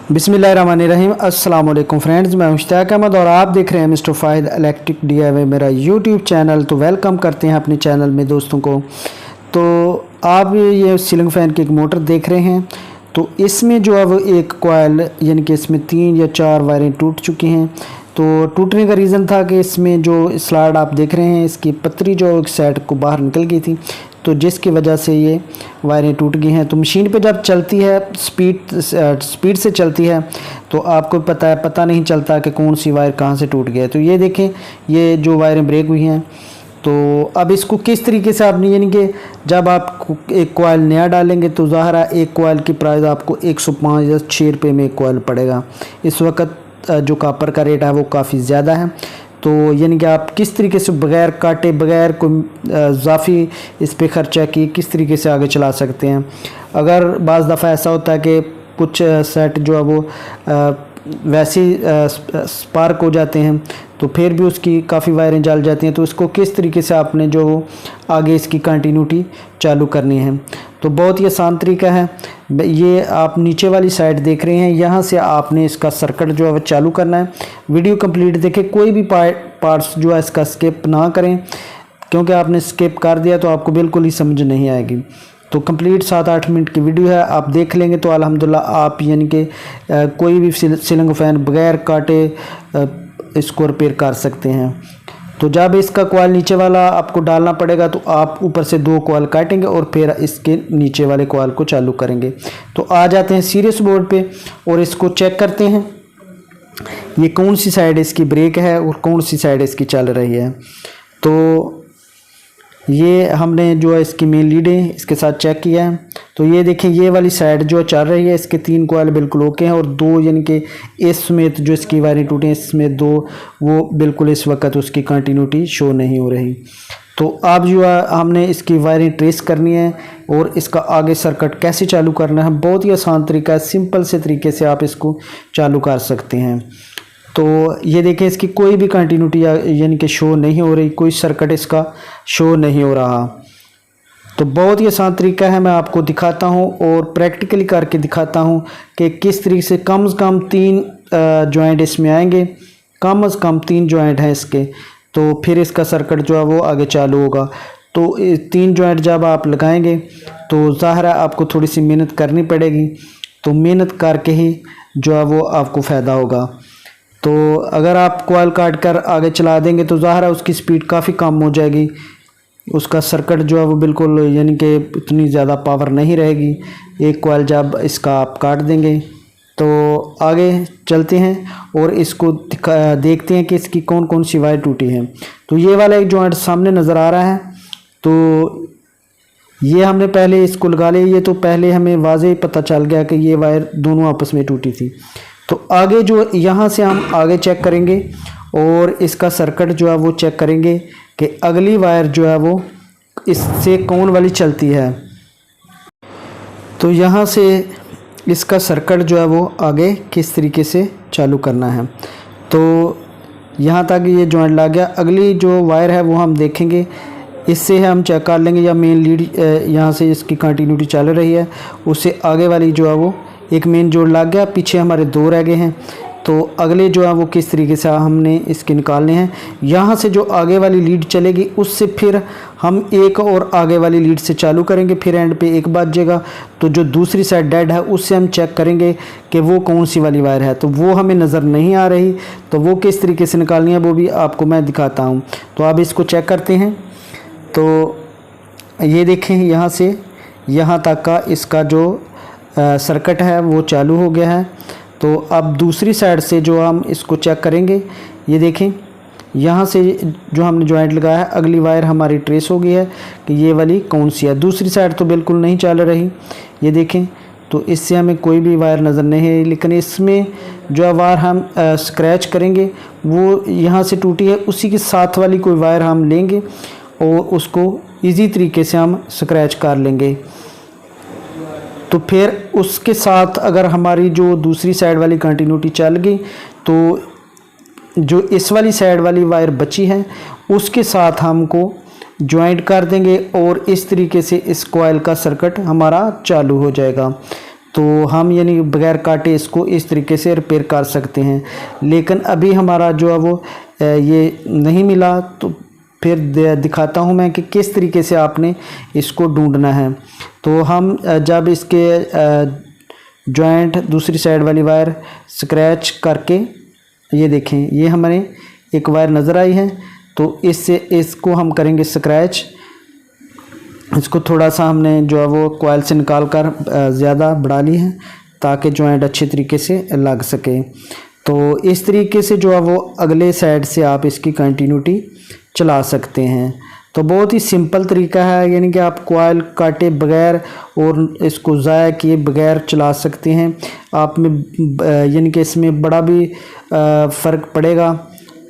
बिस्मिल्लाहिर्रहमानिर्रहीम। अस्सलाम वालेकुम फ्रेंड्स, मैं मुश्ताक अहमद और आप देख रहे हैं मिस्टर फाहिद इलेक्ट्रिक DIY मेरा यूट्यूब चैनल। तो वेलकम करते हैं अपने चैनल में दोस्तों को। तो आप ये सीलिंग फ़ैन की एक मोटर देख रहे हैं। तो इसमें जो अब एक कॉइल यानी कि इसमें 3 या 4 वायरें टूट चुकी हैं। तो टूटने का रीज़न था कि इसमें जो स्लाइड आप देख रहे हैं इसकी पतरी जो एक साइड को बाहर निकल गई थी, तो जिसकी वजह से ये वायरें टूट गई हैं। तो मशीन पे जब चलती है स्पीड से चलती है तो आपको पता नहीं चलता कि कौन सी वायर कहाँ से टूट गई है। तो ये देखें, ये जो वायरें ब्रेक हुई हैं। तो अब इसको किस तरीके से आपने यानी कि जब आप एक कॉइल नया डालेंगे तो ज़ाहिर एक कॉइल की प्राइस आपको 105 या 6 रुपये में एक कॉइल पड़ेगा। इस वक्त जो कॉपर का रेट है वो काफ़ी ज़्यादा है। तो यानी कि आप किस तरीके से बग़ैर काटे बग़ैर कोई इजाफी इस पे ख़र्चा किए किस तरीके से आगे चला सकते हैं। अगर बाज़ दफ़ा ऐसा होता है कि कुछ सेट जो है वो वैसे स्पार्क हो जाते हैं तो फिर भी उसकी काफ़ी वायरें जल जाती हैं। तो इसको किस तरीके से आपने जो आगे इसकी कंटिन्यूटी चालू करनी है, तो बहुत ही आसान तरीका है। ये आप नीचे वाली साइड देख रहे हैं, यहाँ से आपने इसका सर्किट जो है वो चालू करना है। वीडियो कंप्लीट देखें, कोई भी पार्ट्स जो है इसका स्किप ना करें, क्योंकि आपने स्किप कर दिया तो आपको बिल्कुल ही समझ नहीं आएगी। तो कंप्लीट 7-8 मिनट की वीडियो है, आप देख लेंगे तो अल्हम्दुलिल्लाह आप यानी कि कोई भी सीलिंग फ़ैन बग़ैर काटे इसको रिपेयर कर सकते हैं। तो जब इसका कॉइल नीचे वाला आपको डालना पड़ेगा तो आप ऊपर से 2 कॉइल काटेंगे और फिर इसके नीचे वाले कॉइल को चालू करेंगे। तो आ जाते हैं सीरीज बोर्ड पे और इसको चेक करते हैं ये कौन सी साइड इसकी ब्रेक है और कौन सी साइड इसकी चल रही है। तो ये हमने जो है इसकी मेन लीड है इसके साथ चेक किया है। तो ये देखें, ये वाली साइड जो चल रही है इसके 3 कॉइल बिल्कुल ओके हैं और 2 यानी कि इस समेत जो इसकी वायरें टूटी हैं इसमें 2 वो बिल्कुल इस वक्त उसकी कंटिन्यूटी शो नहीं हो रही। तो अब जो है हमने इसकी वायरें ट्रेस करनी है और इसका आगे सर्किट कैसे चालू करना है, बहुत ही आसान तरीका है, सिंपल से तरीके से आप इसको चालू कर सकते हैं। तो ये देखें, इसकी कोई भी कंटिन्यूटी यानी कि शो नहीं हो रही, कोई सर्किट इसका शो नहीं हो रहा। तो बहुत ही आसान तरीका है, मैं आपको दिखाता हूँ और प्रैक्टिकली करके दिखाता हूँ कि किस तरीके से कम से कम 3 जॉइंट इसमें आएंगे। कम से कम 3 जॉइंट हैं इसके, तो फिर इसका सर्किट जो है वो आगे चालू होगा। तो 3 जॉइंट जब आप लगाएंगे तो ज़ाहिर है आपको थोड़ी सी मेहनत करनी पड़ेगी। तो मेहनत करके ही जो है वो आपको फ़ायदा होगा। तो अगर आप कॉइल काट कर आगे चला देंगे तो ज़ाहिर है उसकी स्पीड काफ़ी कम हो जाएगी, उसका सर्किट जो है वो बिल्कुल यानी कि इतनी ज़्यादा पावर नहीं रहेगी। एक कॉइल जब इसका आप काट देंगे तो आगे चलते हैं और इसको देखते हैं कि इसकी कौन कौन सी वायर टूटी हैं। तो ये वाला एक जॉइंट सामने नज़र आ रहा है, तो ये हमने पहले इसको लगा लिया। ये तो पहले हमें वाज़ेह पता चल गया कि ये वायर दोनों आपस में टूटी थी। तो आगे जो यहाँ से हम आगे चेक करेंगे और इसका सर्किट जो है वो चेक करेंगे कि अगली वायर जो है वो इससे कौन वाली चलती है। तो यहाँ से इसका सर्किट जो है वो आगे किस तरीके से चालू करना है। तो यहाँ तक ये जॉइंट लग गया। अगली जो वायर है वो हम देखेंगे, इससे हम चेक कर लेंगे या मेन लीड यहाँ से इसकी कंटिन्यूटी चल रही है, उससे आगे वाली जो है वो एक मेन जोड़ लग गया, पीछे हमारे 2 रह गए हैं। तो अगले जो है वो किस तरीके से हमने इसके निकालने हैं। यहाँ से जो आगे वाली लीड चलेगी उससे फिर हम एक और आगे वाली लीड से चालू करेंगे, फिर एंड पे एक बजेगा। तो जो दूसरी साइड डेड है उससे हम चेक करेंगे कि वो कौन सी वाली वायर है। तो वो हमें नज़र नहीं आ रही, तो वो किस तरीके से निकालनी है वो भी आपको मैं दिखाता हूँ। तो अब इसको चेक करते हैं। तो ये देखें, यहाँ से यहाँ तक का इसका जो सर्किट है वो चालू हो गया है। तो अब दूसरी साइड से जो हम इसको चेक करेंगे, ये देखें यहाँ से जो हमने जॉइंट लगाया है अगली वायर हमारी ट्रेस हो गई है कि ये वाली कौन सी है। दूसरी साइड तो बिल्कुल नहीं चल रही, ये देखें। तो इससे हमें कोई भी वायर नज़र नहीं है, लेकिन इसमें जो वायर हम स्क्रैच करेंगे वो यहाँ से टूटी है, उसी के साथ वाली कोई वायर हम लेंगे और उसको ईजी तरीके से हम स्क्रैच कर लेंगे। तो फिर उसके साथ अगर हमारी जो दूसरी साइड वाली कंटिन्यूटी चल गई तो जो इस वाली साइड वाली वायर बची है उसके साथ हमको ज्वाइंट कर देंगे और इस तरीके से इस कॉइल का सर्किट हमारा चालू हो जाएगा। तो हम यानी बगैर काटे इसको इस तरीके से रिपेयर कर सकते हैं। लेकिन अभी हमारा जो है वो ये नहीं मिला, तो फिर दिखाता हूँ मैं कि किस तरीके से आपने इसको ढूंढना है। तो हम जब इसके जॉइंट दूसरी साइड वाली वायर स्क्रैच करके, ये देखें ये हमारे एक वायर नज़र आई है, तो इससे इसको हम करेंगे स्क्रैच। इसको थोड़ा सा हमने जो है वो कॉइल से निकाल कर ज़्यादा बढ़ा ली है ताकि जॉइंट अच्छे तरीके से लग सके। तो इस तरीके से जो है वो अगले साइड से आप इसकी कंटिन्यूटी चला सकते हैं। तो बहुत ही सिंपल तरीका है, यानी कि आप कॉइल काटे बगैर और इसको ज़ाया किए बगैर चला सकते हैं। आप में यानी कि इसमें बड़ा भी फ़र्क पड़ेगा,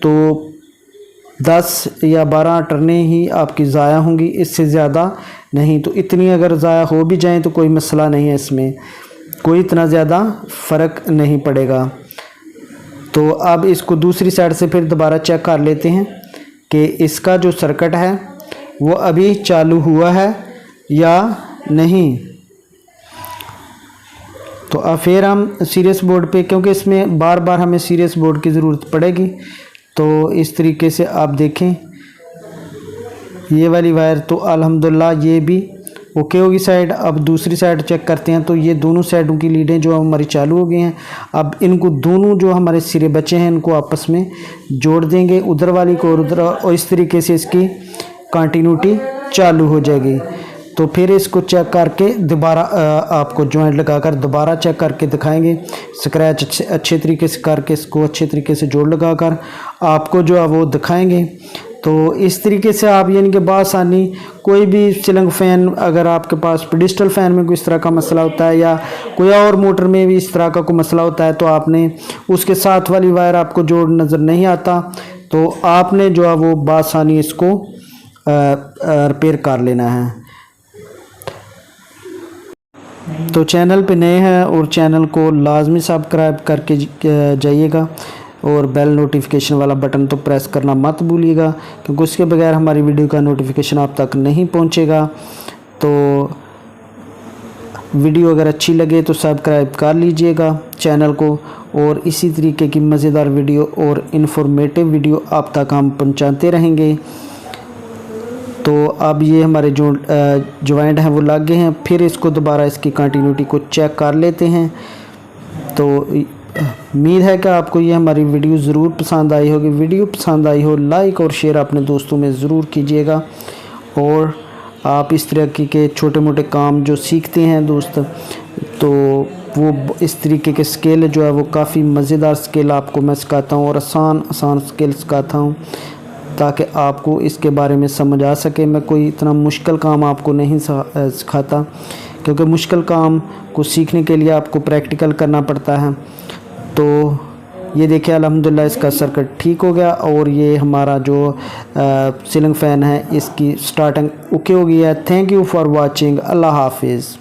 तो 10 या 12 टर्नें ही आपकी ज़ाया होंगी, इससे ज़्यादा नहीं। तो इतनी अगर ज़ाया हो भी जाएं तो कोई मसला नहीं है, इसमें कोई इतना ज़्यादा फ़र्क नहीं पड़ेगा। तो अब इसको दूसरी साइड से फिर दोबारा चेक कर लेते हैं कि इसका जो सर्किट है वो अभी चालू हुआ है या नहीं। तो अब फिर हम सीरियस बोर्ड पे, क्योंकि इसमें बार बार हमें सीरियस बोर्ड की ज़रूरत पड़ेगी, तो इस तरीके से आप देखें ये वाली वायर तो अल्हम्दुलिल्लाह ये भी ओके होगी साइड। अब दूसरी साइड चेक करते हैं, तो ये दोनों साइडों की लीडें जो हमारी चालू हो गई हैं। अब इनको दोनों जो हमारे सिरे बचे हैं इनको आपस में जोड़ देंगे, उधर वाली को और उधर, और इस तरीके से इसकी कंटिन्यूटी चालू हो जाएगी। तो फिर इसको चेक करके दोबारा आपको जॉइंट लगाकर दोबारा चेक करके दिखाएंगे। स्क्रैच अच्छे तरीके से करके इसको अच्छे तरीके से जोड़ लगाकर आपको जो है वो दिखाएंगे। तो इस तरीके से आप यानी कि बआसानी कोई भी सीलिंग फ़ैन, अगर आपके पास पेडिस्टल फ़ैन में कोई इस तरह का मसला होता है या कोई और मोटर में भी इस तरह का कोई मसला होता है, तो आपने उसके साथ वाली वायर आपको जोड़ नज़र नहीं आता, तो आपने जो है वो बआसानी इसको रिपेयर कर लेना है। तो चैनल पे नए हैं और चैनल को लाजमी सब्सक्राइब करके जाइएगा, और बेल नोटिफिकेशन वाला बटन तो प्रेस करना मत भूलिएगा, क्योंकि उसके बगैर हमारी वीडियो का नोटिफिकेशन आप तक नहीं पहुंचेगा। तो वीडियो अगर अच्छी लगे तो सब्सक्राइब कर लीजिएगा चैनल को, और इसी तरीके की मज़ेदार वीडियो और इन्फॉर्मेटिव वीडियो आप तक हम पहुंचाते रहेंगे। तो अब ये हमारे जो जॉइंट हैं वो लग गए हैं। फिर इसको दोबारा इसकी कंटिन्यूटी को चेक कर लेते हैं। तो उम्मीद है कि आपको ये हमारी वीडियो ज़रूर पसंद आई होगी। वीडियो पसंद आई हो लाइक और शेयर अपने दोस्तों में ज़रूर कीजिएगा, और आप इस तरह के छोटे मोटे काम जो सीखते हैं दोस्त, तो वो इस तरीके के स्केल जो है वो काफ़ी मज़ेदार स्केल आपको मैं सिखाता हूँ, और आसान स्केल सिखाता हूँ ताकि आपको इसके बारे में समझ आ सके। मैं कोई इतना मुश्किल काम आपको नहीं सिखाता, क्योंकि मुश्किल काम को सीखने के लिए आपको प्रैक्टिकल करना पड़ता है। तो ये देखिए अल्हम्दुलिल्लाह इसका सर्किट ठीक हो गया, और ये हमारा जो सीलिंग फ़ैन है इसकी स्टार्टिंग ओके हो गई है। Thank you for watching. अल्लाह हाफिज़।